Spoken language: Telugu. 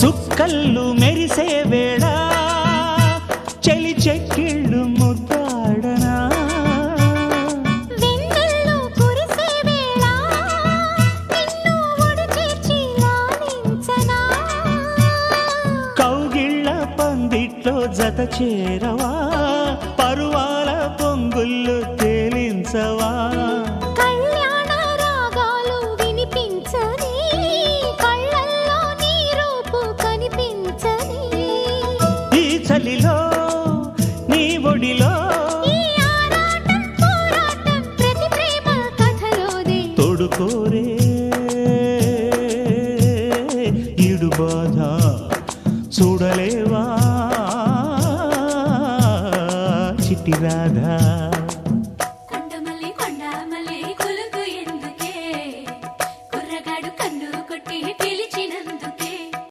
చుక్కళ్ళు మెరిసే వేళ చెలి చెక్కిళ్ళు ముద్దాడనా వెన్నెల్లో కురిసే వేళ నిన్ను ఒడి చేర్చి లాలించనా కౌగిళ్ళ పందిట్లో జత చేరవా పరువాల పొంగుళ్ళు తేలించవా కళ్యాణ రాగాలు వినిపించని కళ్ళల్లో నీ రూపు కనిపించని ఈ చలిలో నీ ఒడిలో ఈ ఆరాటం పోరాటం ప్రతి ప్రేమ కథలోనే తోడుకోరే ఈడు బాధ చూడలేవా చిట్టి రాధా